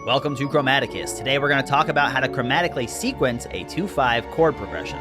Welcome to Chromaticus. Today we're going to talk about how to chromatically sequence a 2/5 chord progression.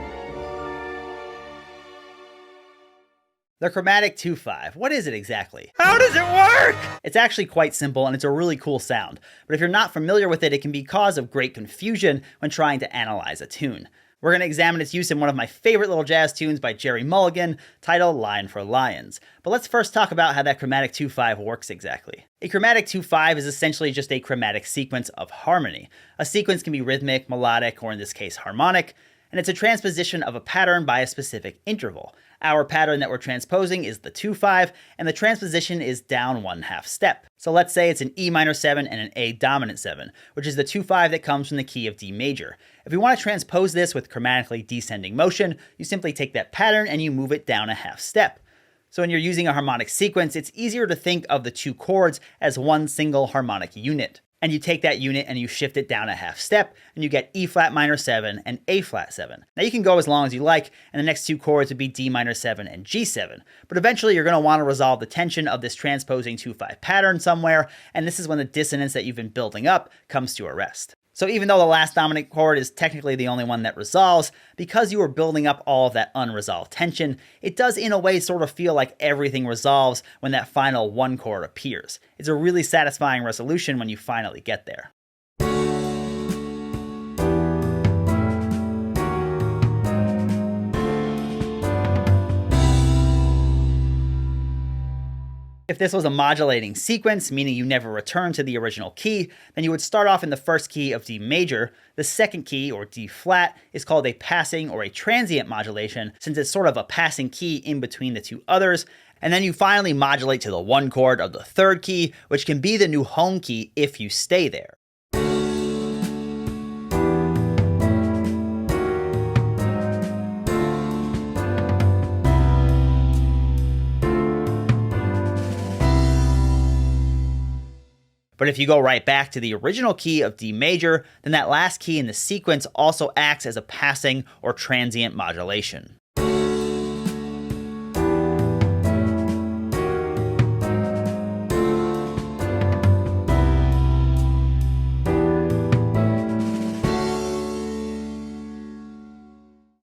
The Chromatic II V. What is it exactly? How does it work? It's actually quite simple and it's a really cool sound, but if you're not familiar with it, it can be cause of great confusion when trying to analyze a tune. We're going to examine its use in one of my favorite little jazz tunes by Jerry Mulligan, titled Lion for Lions. But let's first talk about how that Chromatic II V works exactly. A Chromatic II V is essentially just a chromatic sequence of harmony. A sequence can be rhythmic, melodic, or in this case harmonic, and it's a transposition of a pattern by a specific interval. Our pattern that we're transposing is the 2/5, and the transposition is down 1/2 step. So let's say it's an E minor 7 and an A dominant 7, which is the 2/5 that comes from the key of D major. If we want to transpose this with chromatically descending motion, you simply take that pattern and you move it down 1/2 step. So when you're using a harmonic sequence, it's easier to think of the two chords as one single harmonic unit. And you take that unit and you shift it down 1/2 step, and you get E flat minor 7 and A flat 7. Now you can go as long as you like, and the next two chords would be D minor 7 and G7. But eventually you're going to want to resolve the tension of this transposing 2/5 pattern somewhere, and this is when the dissonance that you've been building up comes to a rest. So even though the last dominant chord is technically the only one that resolves, because you were building up all of that unresolved tension, it does in a way sort of feel like everything resolves when that final one chord appears. It's a really satisfying resolution when you finally get there. If this was a modulating sequence, meaning you never return to the original key, then you would start off in the first key of D major. The second key, or D flat, is called a passing or a transient modulation, since it's sort of a passing key in between the two others. And then you finally modulate to the one chord of the third key, which can be the new home key if you stay there. But if you go right back to the original key of D major, then that last key in the sequence also acts as a passing or transient modulation.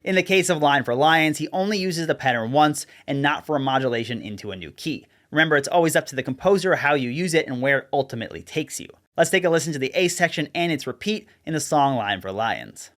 In the case of Lion for Lions, he only uses the pattern once and not for a modulation into a new key. Remember, it's always up to the composer how you use it and where it ultimately takes you. Let's take a listen to the A section and its repeat in the song Lion for Lions.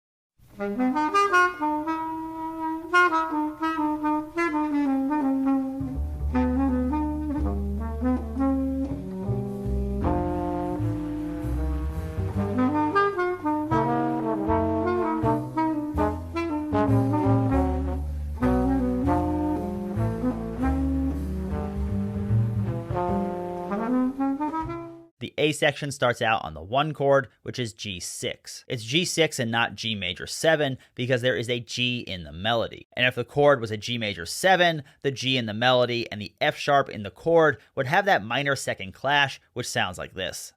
The A section starts out on the one chord, which is G6. It's G6 and not G major 7 because there is a G in the melody. And if the chord was a G major 7, the G in the melody and the F sharp in the chord would have that minor second clash, which sounds like this.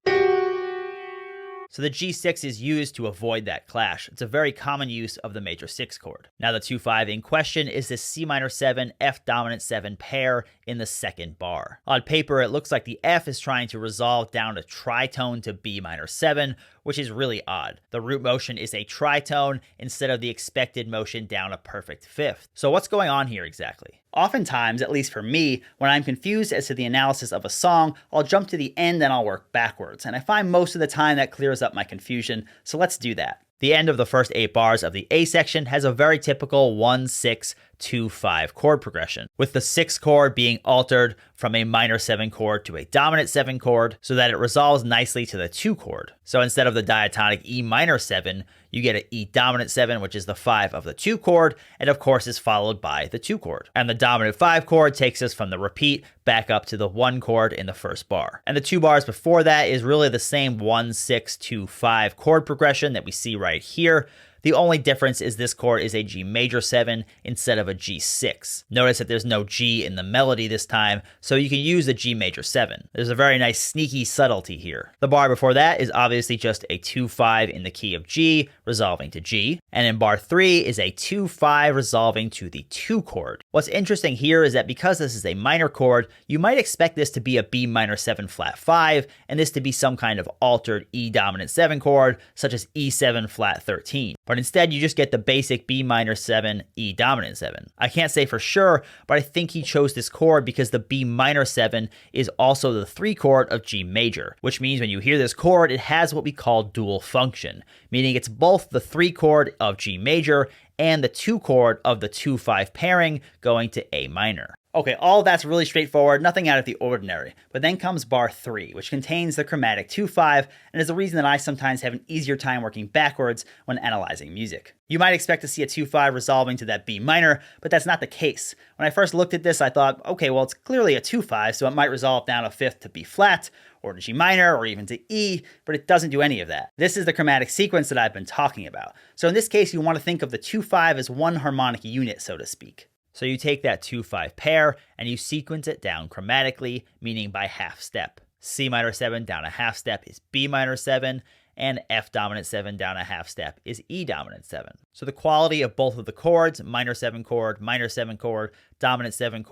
So the G6 is used to avoid that clash. It's a very common use of the major 6 chord. Now the 2/5 in question is this C minor 7, F dominant 7 pair in the second bar. On paper, it looks like the F is trying to resolve down a tritone to B minor 7, which is really odd. The root motion is a tritone instead of the expected motion down a perfect fifth. So what's going on here exactly? Oftentimes, at least for me, when I'm confused as to the analysis of a song, I'll jump to the end and I'll work backwards. And I find most of the time that clears up my confusion, so let's do that. The end of the first 8 bars of the A section has a very typical 1-6-2-5 chord progression, with the 6th chord being altered from a minor 7 chord to a dominant 7 chord so that it resolves nicely to the 2 chord. So instead of the diatonic E minor 7, you get an E dominant 7, which is the 5 of the 2 chord, and of course is followed by the 2 chord. And the dominant 5 chord takes us from the repeat back up to the 1 chord in the first bar. And the 2 bars before that is really the same 1-6-2-5 chord progression that we see right here. The only difference is this chord is a G major 7 instead of a G6. Notice that there's no G in the melody this time, so you can use the G major 7. There's a very nice sneaky subtlety here. The bar before that is obviously just a 2-5 in the key of G, resolving to G, and in bar 3 is a 2-5 resolving to the 2 chord. What's interesting here is that because this is a minor chord, you might expect this to be a B minor 7 flat 5, and this to be some kind of altered E dominant 7 chord, such as E7 flat 13. But instead, you just get the basic B minor 7, E dominant 7. I can't say for sure, but I think he chose this chord because the B minor 7 is also the 3 chord of G major, which means when you hear this chord, it has what we call dual function, meaning it's both the 3 chord of G major and the 2 chord of the 2-5 pairing going to A minor. Okay, all that's really straightforward, nothing out of the ordinary. But then comes bar 3, which contains the Chromatic II V, and is the reason that I sometimes have an easier time working backwards when analyzing music. You might expect to see a 2-5 resolving to that B minor, but that's not the case. When I first looked at this, I thought, okay, well, it's clearly a 2-5, so it might resolve down a 5th to B flat, or to G minor, or even to E, but it doesn't do any of that. This is the chromatic sequence that I've been talking about. So in this case, you want to think of the 2-5 as one harmonic unit, so to speak. So you take that 2-5 pair and you sequence it down chromatically, meaning by half step. C minor 7 down a half step is B minor 7, and F dominant 7 down a half step is E dominant 7. So the quality of both of the chords, minor 7 chord, dominant 7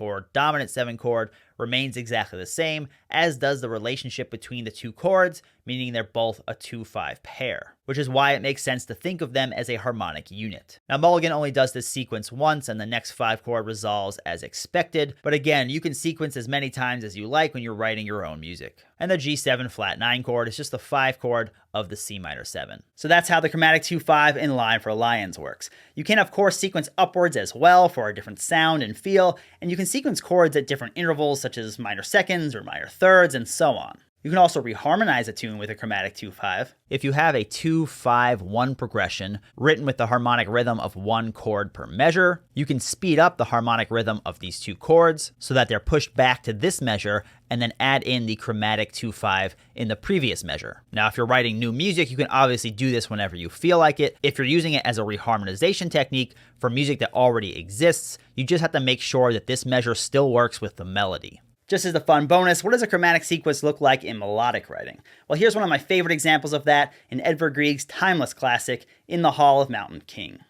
chord, remains exactly the same, as does the relationship between the 2 chords, meaning they're both a 2-5 pair, which is why it makes sense to think of them as a harmonic unit. Now, Mulligan only does this sequence once, and the next 5 chord resolves as expected, but again, you can sequence as many times as you like when you're writing your own music. And the G7 flat 9 chord is just the 5 chord of the C minor 7. So that's how the Chromatic II V in Line for Lions works. You can, of course, sequence upwards as well for a different sound and feel, and you can sequence chords at different intervals, such as minor seconds or minor thirds, and so on. You can also reharmonize a tune with a Chromatic II V. If you have a 2-5-1 progression written with the harmonic rhythm of 1 chord per measure, you can speed up the harmonic rhythm of these 2 chords so that they're pushed back to this measure and then add in the Chromatic II V in the previous measure. Now, if you're writing new music, you can obviously do this whenever you feel like it. If you're using it as a reharmonization technique for music that already exists, you just have to make sure that this measure still works with the melody. Just as a fun bonus, what does a chromatic sequence look like in melodic writing? Well, here's one of my favorite examples of that in Edvard Grieg's timeless classic, In the Hall of Mountain King.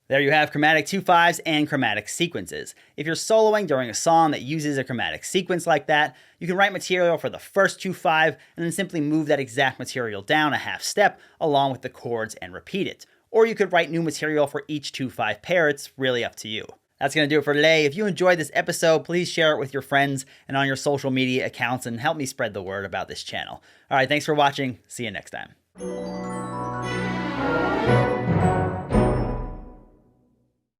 There you have Chromatic II Vs and chromatic sequences. If you're soloing during a song that uses a chromatic sequence like that, you can write material for the first 2-5 and then simply move that exact material down a half step along with the chords and repeat it. Or you could write new material for each 2-5 pair, it's really up to you. That's going to do it for today. If you enjoyed this episode, please share it with your friends and on your social media accounts and help me spread the word about this channel. Alright, thanks for watching. See you next time.